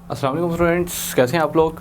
अस्सलाम वालेकुम स्टूडेंट्स, कैसे हैं आप लोग।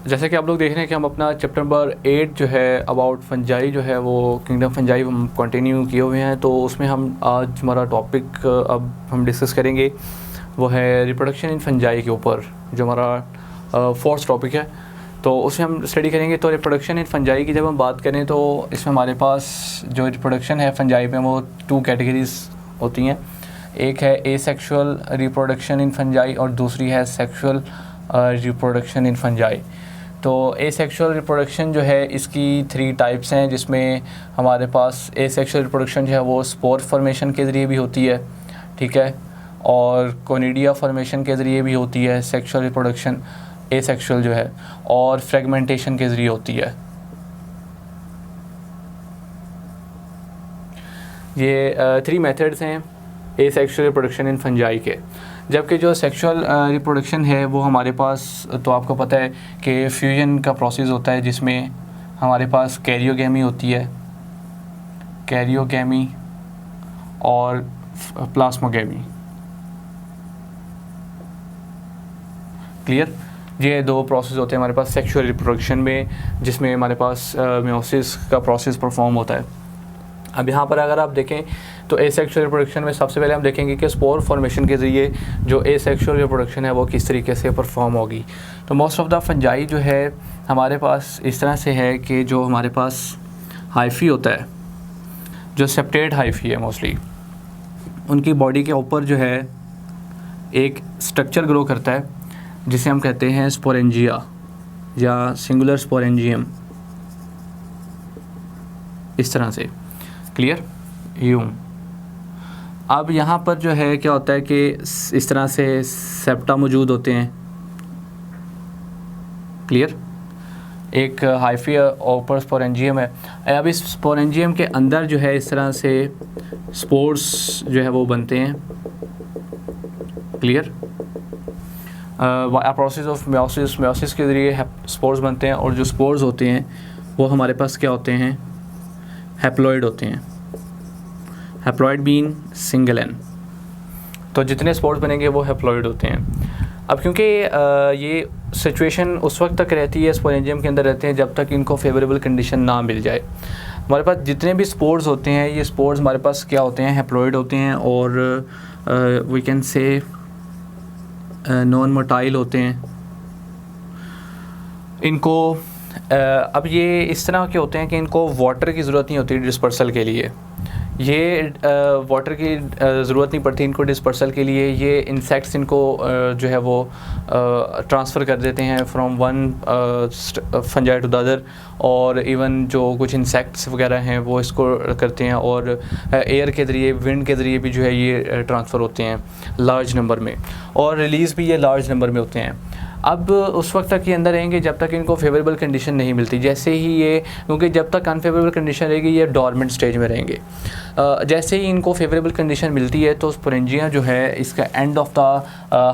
जैसे कि आप लोग देख रहे हैं कि हम अपना चैप्टर नंबर 8 जो है अबाउट फंजाई जो है वो किंगडम फंजाई हम कंटिन्यू किए हुए हैं। तो उसमें हम आज हमारा टॉपिक अब हम डिस्कस करेंगे वो है रिप्रोडक्शन इन फंजाई के ऊपर, जो हमारा फोर्थ टॉपिक है। तो उसमें हम स्टडी करेंगे। तो रिप्रोडक्शन इन फंजाई की जब हम बात करें तो इसमें हमारे पास जो रिप्रोडक्शन है फंजाई में वो 2 कैटेगरीज होती हैं। एक है एसेक्सुअल रिप्रोडक्शन इन फंजाई और दूसरी है सेक्सुअल रिप्रोडक्शन इन फंजाई। तो एसेक्सुअल रिप्रोडक्शन जो है इसकी 3 टाइप्स हैं, जिसमें हमारे पास एसेक्सुअल रिप्रोडक्शन जो है वो स्पोर फॉर्मेशन के ज़रिए भी होती है, ठीक है, और कोनिडिया फॉर्मेशन के ज़रिए भी होती है सेक्सुअल रिप्रोडक्शन एसेक्सुअल जो है, और फ्रेगमेंटेशन के ज़रिए होती है। ये 3 मेथड्स हैं एसेक्सुअल रिप्रोडक्शन इन फंजाई के। जबकि जो सेक्सुअल रिप्रोडक्शन है वो हमारे पास, तो आपको पता है कि फ्यूजन का प्रोसेस होता है जिसमें हमारे पास कैरियोगेमी होती है, कैरियोगेमी और प्लास्मोगेमी। क्लियर। ये 2 प्रोसेस होते हैं हमारे पास सेक्सुअल रिप्रोडक्शन में, जिसमें हमारे पास मेयोसिस का प्रोसेस परफॉर्म होता है। अब यहाँ पर अगर आप देखें तो एसेक्सुअल रिप्रोडक्शन में सबसे पहले हम देखेंगे कि स्पोर फॉर्मेशन के ज़रिए जो एसेक्सुअल रिप्रोडक्शन है वो किस तरीके से परफॉर्म होगी। तो मोस्ट ऑफ द फंजाई जो है हमारे पास इस तरह से है कि जो हमारे पास हाइफी होता है, जो सेप्टेट हाइफी है मोस्टली, उनकी बॉडी के ऊपर जो है एक स्ट्रक्चर ग्रो करता है जिसे हम कहते हैं स्पोरेंजिया या सिंगुलर स्पोरेंजियम, इस तरह से। क्लियर। यूँ अब यहाँ पर जो है क्या होता है कि इस तरह से सेप्टा मौजूद होते हैं। क्लियर। एक हाइफी ऊपर स्पोरेंजियम है। अब इस स्पोरेंजियम के अंदर जो है इस तरह से स्पोर्स जो है वो बनते हैं। क्लियर। प्रोसेस ऑफ मेयोसिस के ज़रिए स्पोर्स बनते हैं, और जो स्पोर्स होते हैं वो हमारे पास क्या होते हैं, हैप्लॉइड होते हैं। हैप्लॉइड बीन सिंगल एन, तो जितने स्पोर्स बनेंगे वो हैप्लॉइड होते हैं। अब क्योंकि ये सिचुएशन उस वक्त तक रहती है, स्पोरेंजियम के अंदर रहते हैं जब तक इनको फेवरेबल कंडीशन ना मिल जाए। हमारे पास जितने भी स्पोर्स होते हैं ये स्पोर्स हमारे पास क्या होते हैं, हैप्लॉइड होते हैं, और we can say non motile होते हैं। इनको अब ये इस तरह के होते हैं कि इनको वाटर की ज़रूरत नहीं होती डिस्पर्सल के लिए। ये वाटर की ज़रूरत नहीं पड़ती इनको डिस्पर्सल के लिए। ये इंसेक्ट्स इनको जो है वो ट्रांसफ़र कर देते हैं from one fungi to the other, और इवन जो कुछ इंसेक्ट्स वगैरह हैं वो इसको करते हैं, और एयर के ज़रिए, विंड के ज़रिए भी जो है ये ट्रांसफ़र होते हैं लार्ज नंबर में, और रिलीज़ भी ये लार्ज नंबर में होते हैं। अब उस वक्त तक ये अंदर रहेंगे जब तक इनको फेवरेबल कंडीशन नहीं मिलती। जैसे ही ये, क्योंकि जब तक अनफेवरेबल कंडीशन रहेगी ये डॉर्मेंट स्टेज में रहेंगे। जैसे ही इनको फेवरेबल कंडीशन मिलती है तो स्पोरेंजिया जो है इसका एंड ऑफ द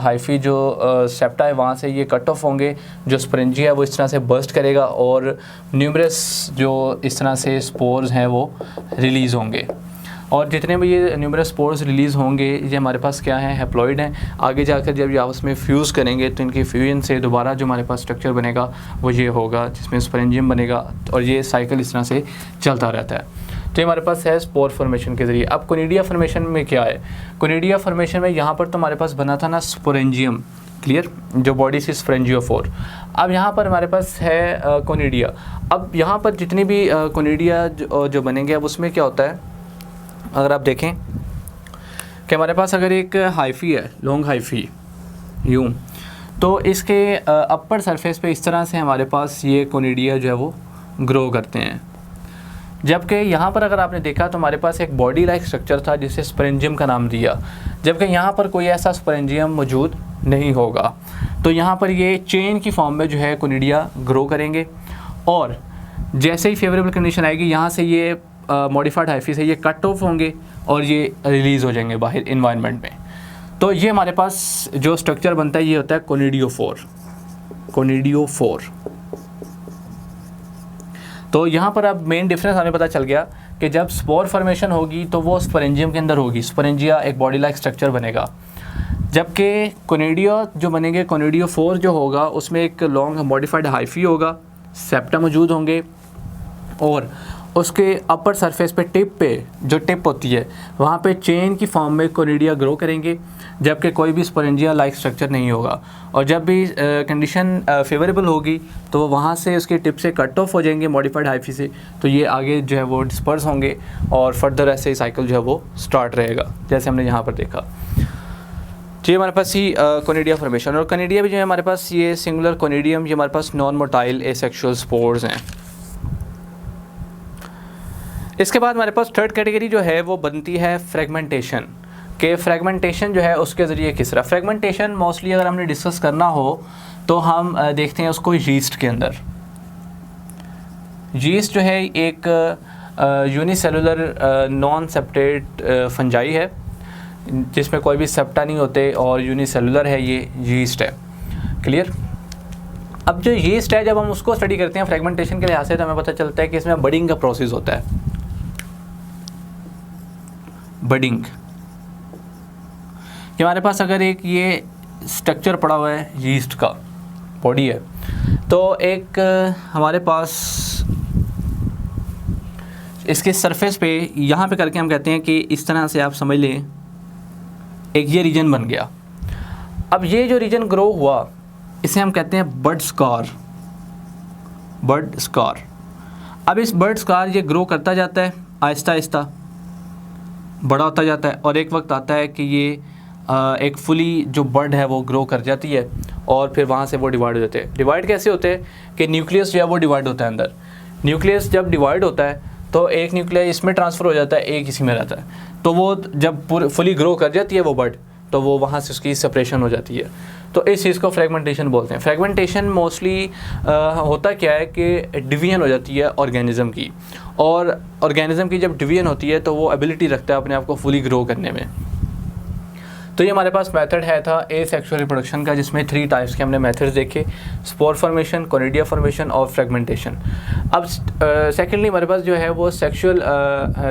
हाइफी जो सेप्टा है वहाँ से ये कट ऑफ होंगे। जो स्पोरेंजिया है वो इस तरह से बर्स्ट करेगा और न्यूमरस जो इस तरह से स्पोर्स हैं वो रिलीज़ होंगे, और जितने भी ये न्यूमरस स्पोर्स रिलीज़ होंगे ये हमारे पास क्या हैं, हैप्लॉइड हैं। आगे जाकर जब ये आपस में फ्यूज़ करेंगे तो इनके फ्यूजन से दोबारा जो हमारे पास स्ट्रक्चर बनेगा वो ये होगा जिसमें स्पोरेंजियम बनेगा, और ये साइकिल इस तरह से चलता रहता है। तो ये हमारे पास है स्पोर फॉर्मेशन के ज़रिए। अब कोनिडिया फॉर्मेशन में क्या है, कोनिडिया फॉर्मेशन में यहाँ पर तो हमारे पास बना था ना स्पोरेंजियम। क्लियर। जो बॉडी से स्पोरेंजियोफोर। अब यहाँ पर हमारे पास है कोनिडिया। अब यहाँ पर जितने भी कोनिडिया जो बनेंगे, अब उसमें क्या होता है, अगर आप देखें कि हमारे पास अगर एक हाइफी है, लॉन्ग हाइफी यूँ, तो इसके अपर सरफेस पे इस तरह से हमारे पास ये कोनिडिया जो है वो ग्रो करते हैं। जबकि यहाँ पर अगर आपने देखा तो हमारे पास एक बॉडी लाइक स्ट्रक्चर था जिसे स्पोरेंजियम का नाम दिया, जबकि यहाँ पर कोई ऐसा स्पोरेंजियम मौजूद नहीं होगा। तो यहाँ पर ये चेन की फॉर्म में जो है कोनिडिया ग्रो करेंगे, और जैसे ही फेवरेबल कंडीशन आएगी यहाँ से ये मॉडिफाइड हाइफी से ये कट ऑफ होंगे और ये रिलीज़ हो जाएंगे बाहर इन्वायरमेंट में। तो ये हमारे पास जो स्ट्रक्चर बनता है ये होता है कोनिडियोफोर। कोनिडियोफोर। तो यहाँ पर अब मेन डिफरेंस हमें पता चल गया कि जब स्पोर फॉर्मेशन होगी तो वो स्पोरेंजियम के अंदर होगी। स्पोरेंजिया एक बॉडी लाइक स्ट्रक्चर बनेगा, जबकि कोनिडिया जो बनेंगे, कोनिडियो 4 जो होगा उसमें एक लॉन्ग मॉडिफाइड हाइफी होगा, सेप्टा मौजूद होंगे और उसके अपर सरफेस पे जो टिप होती है वहाँ पे चेन की फॉर्म में कोनिडिया ग्रो करेंगे, जबकि कोई भी स्पोरेंजिया लाइक स्ट्रक्चर नहीं होगा। और जब भी कंडीशन फेवरेबल होगी तो वो वहाँ से उसके टिप से कट ऑफ हो जाएंगे मॉडिफाइड हाइफी से, तो ये आगे जो है वो डिस्पर्स होंगे और फर्दर ऐसे ही साइकिल जो है वो स्टार्ट रहेगा, जैसे हमने यहाँ पर देखा। तो ये हमारे पास ही कोनिडिया फॉर्मेशन। और कोनिडिया भी जो है हमारे पास ये सिंगुलर कोनिडियम, ये हमारे पास नॉन मोटाइल एसेक्सुअल स्पोर्स हैं। इसके बाद हमारे पास थर्ड कैटेगरी जो है वो बनती है फ्रेगमेंटेशन, के फ्रेगमेंटेशन जो है उसके ज़रिए किस तरह। फ्रेगमेंटेशन मोस्टली अगर हमने डिस्कस करना हो तो हम देखते हैं उसको यीस्ट के अंदर। यीस्ट जो है एक यूनिसेलुलर नॉन सेप्टेट फंजाई है जिसमें कोई भी सेप्टा नहीं होते और यूनिसेलुलर है, ये यीस्ट है। क्लियर। अब जो यीस्ट है जब हम उसको स्टडी करते हैं फ्रेगमेंटेशन के लिहाज से तो हमें पता चलता है कि इसमें बडिंग का प्रोसेस होता है। बडिंग कि हमारे पास अगर एक ये स्ट्रक्चर पड़ा हुआ है यीस्ट का बॉडी है, तो एक हमारे पास इसके सरफेस पे यहाँ पे करके हम कहते हैं कि इस तरह से आप समझ लें एक ये रीजन बन गया। अब ये जो रीजन ग्रो हुआ इसे हम कहते हैं बड स्कार। बड स्कार। अब इस बड स्कार ये ग्रो करता जाता है आहिस्ता आहिस्ता, बड़ा होता जाता है और एक वक्त आता है कि ये एक फुली जो बड है वो ग्रो कर जाती है और फिर वहाँ से वो डिवाइड हो जाते हैं। डिवाइड कैसे होते हैं कि न्यूक्लियस जो है वो डिवाइड होता है अंदर। न्यूक्लियस जब डिवाइड होता है तो एक न्यूक्लियस इसमें ट्रांसफ़र हो जाता है, एक इसी में रहता है। तो वो जब पूरी फुली ग्रो कर जाती है वो बड, तो वो वहाँ से उसकी सेपरेशन हो जाती है। तो इस चीज़ को फ्रेगमेंटेशन बोलते हैं। फ्रेगमेंटेशन मोस्टली होता क्या है कि डिवीजन हो जाती है ऑर्गेनिज़म की, और ऑर्गेनिज़म की जब डिवीजन होती है तो वो एबिलिटी रखता है अपने आप को फुली ग्रो करने में। तो ये हमारे पास मेथड है था एसेक्सुअल रिप्रोडक्शन का, जिसमें 3 टाइप्स के हमने मेथड्स देखे, स्पोर फॉर्मेशन, कोनिडिया फॉर्मेशन और फ्रेगमेंटेशन। अब सेकेंडली हमारे पास जो है वो सेक्सुअल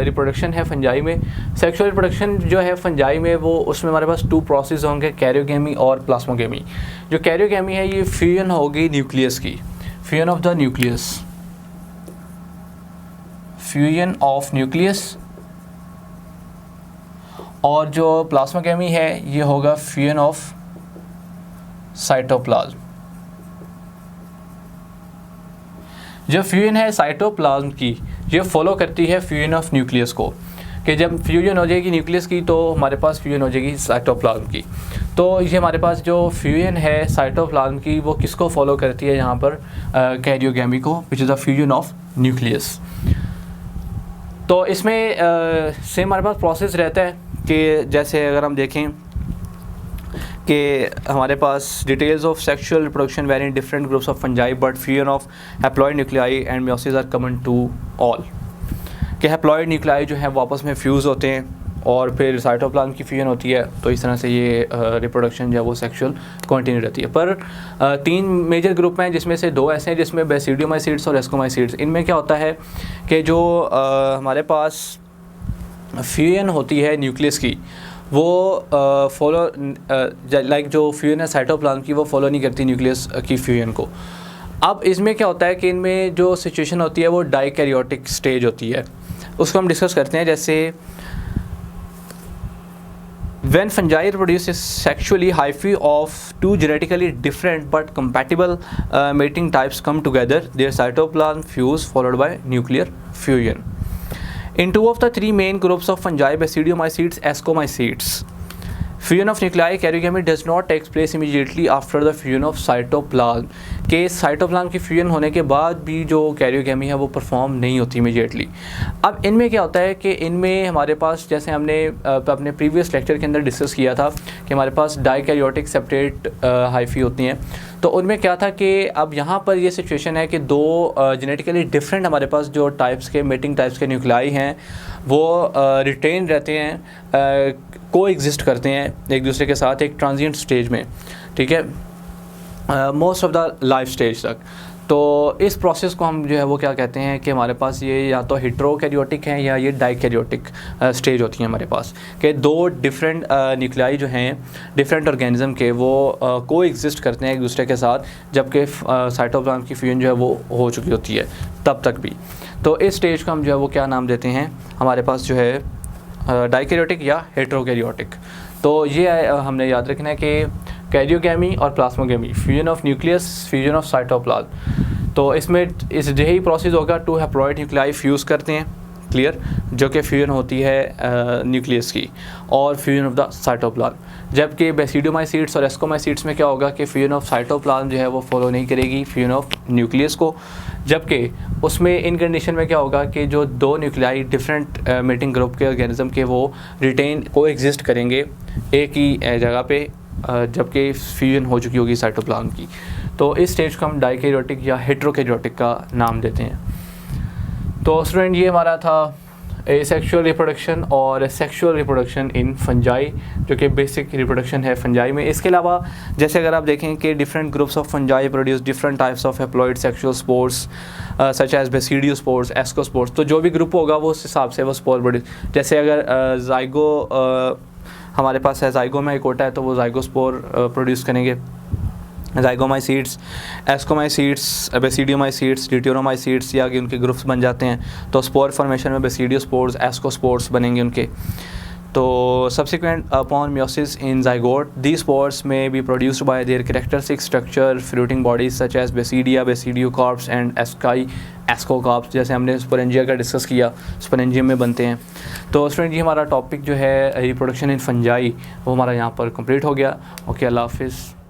रिप्रोडक्शन है फंजाई में। सेक्सुअल रिप्रोडक्शन जो है फंजाई में वो उसमें हमारे पास 2 प्रोसेस होंगे, कैरियोगेमी और प्लास्मोगेमी। जो कैरियोगेमी है ये फ्यूजन होगी न्यूक्लियस की, fusion of the nucleus, fusion of nucleus. और जो प्लास्मोगेमी है ये होगा फ्यूजन ऑफ साइटोप्लाज्म। जो फ्यूजन है साइटोप्लाज्म की ये फॉलो करती है फ्यूजन ऑफ न्यूक्लियस को, कि जब फ्यूजन हो जाएगी न्यूक्लियस की तो हमारे पास फ्यूजन हो जाएगी साइटोप्लाज्म की। तो ये हमारे पास जो फ्यूजन है साइटोप्लाज्म की वो किसको फॉलो करती है यहाँ पर, कैरियोगेमी को, which is the fusion of nucleus. तो इसमें सेम हमारे पास प्रोसेस रहता है कि जैसे अगर हम देखें कि हमारे पास details of sexual reproduction vary in different groups of fungi but fusion of haploid nuclei and meiosis are common to all. कि हैप्लॉइड न्यूक्लियाई जो है वो आपस में फ्यूज़ होते हैं और फिर साइटोप्लाज्म की फ्यूजन होती है, तो इस तरह से ये रिप्रोडक्शन जो है वो सेक्सुअल कंटिन्यू रहती है। पर 3 मेजर ग्रुप हैं जिसमें से 2 ऐसे हैं जिसमें बेसिडियोमाइसीड्स और एस्कोमाइसीड्स। इनमें क्या होता है कि जो हमारे पास फ्यूजन होती है न्यूक्लियस की वो फॉलो लाइक जो फ्यूजन है साइटोप्लाज्म की वो फॉलो नहीं करती न्यूक्लियस की फ्यूजन को। अब इसमें क्या होता है कि इनमें जो सिचुएशन होती है वो डाइकैरियोटिक स्टेज होती है, उसको हम डिस्कस करते हैं। जैसे when fungi reproduces sexually, hyphae of 2 genetically different but compatible mating types come together, their cytoplasm fuse followed by nuclear fusion. In 2 of the 3 main groups of fungi, basidiomycetes, ascomycetes, fusion of nuclei karyogamy does not take place immediately after the fusion of cytoplasm. के cytoplasm की fusion होने के बाद भी जो karyogamy है वो perform नहीं होती इमीडिएटली। अब इनमें क्या होता है कि इनमें हमारे पास, जैसे हमने अपने प्रीवियस लेक्चर के अंदर डिस्कस किया था कि हमारे पास डाइकैरियोटिक सेपरेट हाइफी होती हैं, तो उनमें क्या था कि अब यहाँ पर ये सिचुएशन है कि 2 जेनेटिकली डिफरेंट हमारे पास जो टाइप्स के मेटिंग टाइप्स के न्यूक्लियाई हैं वो रिटेन रहते हैं, को एग्जिस्ट करते हैं एक दूसरे के साथ एक ट्रांजिएंट स्टेज में, ठीक है, most of the life stage तक। तो इस प्रोसेस को हम जो है वो क्या कहते हैं कि हमारे पास ये या तो हेटेरोकैरियोटिक हैं या ये डाइकैरियोटिक स्टेज होती है हमारे पास, कि दो डिफरेंट न्यूक्लियाई जो हैं डिफरेंट ऑर्गेनिज्म के वो को एग्जिस्ट करते हैं एक दूसरे के साथ, जबकि साइटोप्लाज्म की फ्यूजन जो है वो हो चुकी होती है तब तक भी। तो इस स्टेज को हम जो है वो क्या नाम देते हैं, हमारे पास जो है डाइकैरियोटिक या हेटेरोकैरियोटिक। तो ये हमने याद रखना है कि कैरियोगैमी और plasmogamy, fusion of nucleus, fusion of cytoplasm. तो इसमें इस यही प्रोसेस होगा, टू हैप्लॉइड न्यूक्लियाई फ्यूज़ करते हैं, क्लियर, जो कि फ्यूजन होती है न्यूक्लियस की, और फ्यूजन ऑफ द साइटोप्लाज्म। जबकि बेसिडियोमाइसीट्स और एस्कोमाइसीट्स में क्या होगा कि फ्यूजन ऑफ साइटोप्लाज्म जो है वो फॉलो नहीं करेगी फ्यूजन ऑफ न्यूक्लियस को, जबकि उसमें इन कंडीशन में क्या होगा कि जो दो न्यूक्लियाई डिफरेंट मेटिंग ग्रुप के ऑर्गेनिज्म के वो रिटेन को एग्जिस्ट करेंगे एक ही जगह पे, जबकि फ्यूजन हो चुकी होगी साइटोप्लाज्म की। तो इस स्टेज को हम डाइकैरियोटिक या हेटेरोकैरियोटिक का नाम देते हैं। तो स्टूडेंट ये हमारा था एसेक्सुअल रिप्रोडक्शन और सेक्सुअल रिप्रोडक्शन इन फंजाई, जो कि बेसिक रिप्रोडक्शन है फंजाई में। इसके अलावा जैसे अगर आप देखें कि different groups of fungi produce different types of haploid sexual spores such as basidiospores, ascospores. तो जो भी ग्रुप होगा वो उस हिसाब से वो स्पोर प्रोड्यूस, जैसे अगर जाइगो हमारे पास है जाइगोमाइकोटा है तो वो जाइगोस्पोर प्रोड्यूस करेंगे, जाइगोमाइसीट्स, एस्कोमाइसीट्स, बेसिडियोमाइसीट्स, ड्यूटेरोमाइसीट्स, या कि उनके ग्रुप्स बन जाते हैं। तो स्पोर फॉर्मेशन में बेसिडियोस्पोर्स, एस्कोस्पोर्स बनेंगे उनके। तो subsequent upon meiosis in zygote, these spores may be produced by their characteristic structure fruiting bodies such as basidia, basidiocarps and asci, ascocarps, जैसे हमने स्पोरेंजिया का डिस्कस किया, स्पोरेंजियम में बनते हैं। तो स्टूडेंट ये हमारा टॉपिक जो है रिप्रोडक्शन इन फंजाई वो हमारा यहाँ पर कंप्लीट हो गया। ओके, अल्लाह हाफिज़।